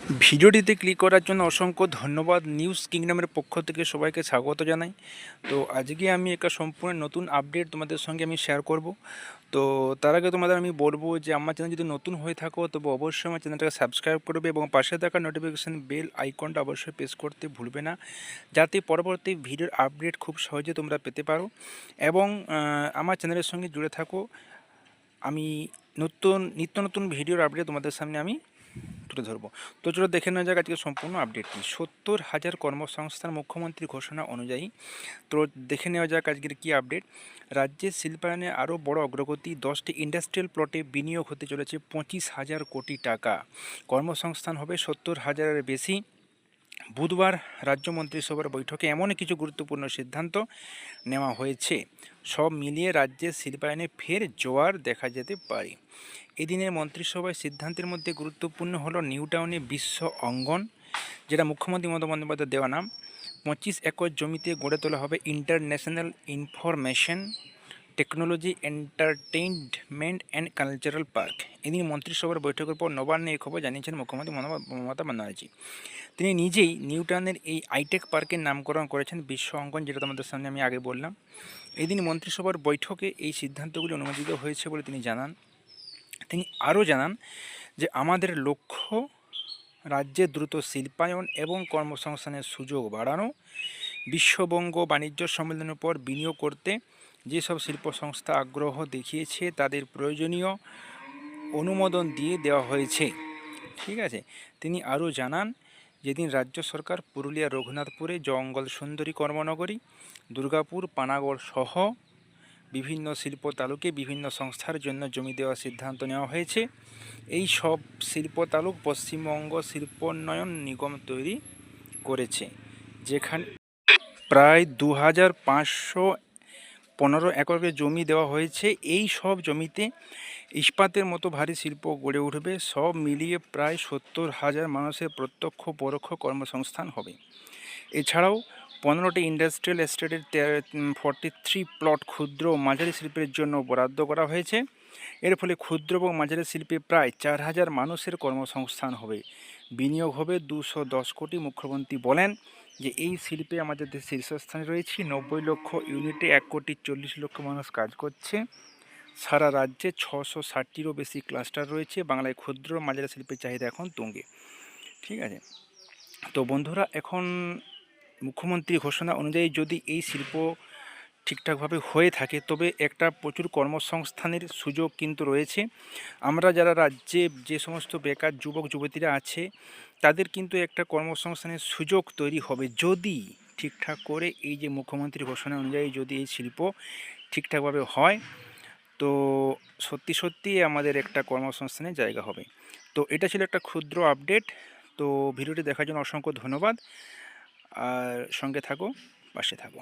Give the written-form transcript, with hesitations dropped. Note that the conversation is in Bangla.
ভিডিওটিতে ক্লিক করার জন্য অসংখ্য ধন্যবাদ। নিউজ কিংডমের পক্ষ থেকে সবাইকে স্বাগত জানাই। তো আজকে আমি একটা সম্পূর্ণ নতুন আপডেট তোমাদের সঙ্গে আমি শেয়ার করব। তো তার আগে তোমাদের আমি বলবো যে আমার চ্যানেল যদি নতুন হয়ে থাকো তবে অবশ্যই আমার চ্যানেলটাকে সাবস্ক্রাইব করবে এবং পাশে থাকা নোটিফিকেশান বেল আইকনটা অবশ্যই প্রেস করতে ভুলবে না, যাতে পরবর্তী ভিডিওর আপডেট খুব সহজে তোমরা পেতে পারো এবং আমার চ্যানেলের সঙ্গে জুড়ে থাকো। আমি নিত্য নতুন ভিডিওর আপডেট তোমাদের সামনে আমি তুলে ধরবো। তো চলো দেখে নেওয়া যাক আজকে সম্পূর্ণ আপডেটটি। 70,000 কর্মসংস্থান মুখ্যমন্ত্রীর ঘোষণা অনুযায়ী। তো দেখে নেওয়া যাক আজকের কী আপডেট। রাজ্যের শিল্পায়নে আরও বড় অগ্রগতি, 10টি ইন্ডাস্ট্রিয়াল প্লটে বিনিয়োগ হতে চলেছে 25,000 কোটি টাকা। কর্মসংস্থান হবে 70,000-এর বেশি। বুধবার রাজ্য মন্ত্রিসভার বৈঠকে এমন কিছু গুরুত্বপূর্ণ সিদ্ধান্ত নেওয়া হয়েছে, সব মিলিয়ে রাজ্যের শিল্পায়নে ফের জোয়ার দেখা যেতে পারে। এদিনের মন্ত্রিসভায় সিদ্ধান্তের মধ্যে গুরুত্বপূর্ণ হলো নিউ টাউনে বিশ্ব অঙ্গন, যেটা মুখ্যমন্ত্রী মমতা বন্দ্যোপাধ্যায়ের দেওয়া নাম। 25 একর জমিতে গড়ে তোলা হবে international information technology entertainment and cultural park. এদিন মন্ত্রিসভার বৈঠকের পর নবান্নে এই খবর জানিয়েছেন মুখ্যমন্ত্রী মমতা বন্দ্যোপাধ্যায়। তিনি নিজেই নিউ টাউনের এই আইটেক পার্কের নামকরণ করেছেন বিশ্ব অঙ্গন, যেটা তোমাদের সামনে আমি আগে বললাম। এদিন মন্ত্রিসভার বৈঠকে এই সিদ্ধান্তগুলি অনুমোদিত হয়েছে বলে তিনি জানান। তিনি আরও জানান যে আমাদের লক্ষ্য রাজ্যে দ্রুত শিল্পায়ন এবং কর্মসংস্থানের সুযোগ বাড়ানো। বিশ্ববঙ্গ বাণিজ্য সম্মেলনের পর বিনিয়োগ করতে যেসব শিল্প সংস্থা আগ্রহ দেখিয়েছে তাদের প্রয়োজনীয় অনুমোদন দিয়ে দেওয়া হয়েছে। ঠিক আছে। তিনি আরও জানান, যেদিন রাজ্য সরকার পুরুলিয়া রঘুনাথপুরে জঙ্গল সুন্দরী কর্মনগরী, দুর্গাপুর পানাগড় সহ বিভিন্ন শিল্প তালুকে বিভিন্ন সংস্থার জন্য জমি দেওয়ার সিদ্ধান্ত নেওয়া হয়েছে। এই সব শিল্প তালুক পশ্চিমবঙ্গ শিল্পোন্নয়ন নিগম তৈরি করেছে, যেখানে প্রায় 2,515 একরের জমি দেওয়া হয়েছে। এই সব জমিতে ইস্পাতের মতো ভারী শিল্প গড়ে উঠবে। সব মিলিয়ে প্রায় 70,000 মানুষের প্রত্যক্ষ পরোক্ষ কর্মসংস্থান হবে। এছাড়াও 15টি ইন্ডাস্ট্রিয়াল এস্টেটের 43 প্লট ক্ষুদ্র ও মাঝারি শিল্পের জন্য বরাদ্দ করা হয়েছে। এর ফলে ক্ষুদ্র এবং মাঝারি শিল্পে প্রায় 4,000 মানুষের কর্মসংস্থান হবে। বিনিয়োগ হবে 210 কোটি। মুখ্যমন্ত্রী বলেন যে এই শিল্পে আমাদের দেশ শীর্ষস্থানে রয়েছে। 90 লক্ষ ইউনিটে 1,40,00,000 মানুষ কাজ করছে। সারা রাজ্যে 660টিরও বেশি ক্লাস্টার রয়েছে। বাংলায় ক্ষুদ্র মাঝারি শিল্পের চাহিদা এখন তুঙ্গে। ঠিক আছে। তো বন্ধুরা, এখন মুখ্যমন্ত্রী ঘোষণা অনুযায়ী যদি এই শিল্প ঠিকঠাকভাবে হয়ে থাকে তবে একটা প্রচুর কর্মসংস্থানের সুযোগ কিন্তু রয়েছে। আমরা যারা রাজ্যে যে সমস্ত বেকার যুবক যুবতীরা আছে তাদের কিন্তু একটা কর্মসংস্থানের সুযোগ তৈরি হবে, যদি ঠিকঠাক করে এই যে মুখ্যমন্ত্রী ঘোষণা অনুযায়ী যদি এই শিল্প ঠিকঠাকভাবে হয়, তো সত্যি সত্যি আমাদের একটা কর্মসংস্থানের জায়গা হবে। তো এটা ছিল একটা ক্ষুদ্র আপডেট। তো ভিডিওটি দেখার জন্য অসংখ্য ধন্যবাদ। আর সঙ্গে থাকো, পাশে থাকো।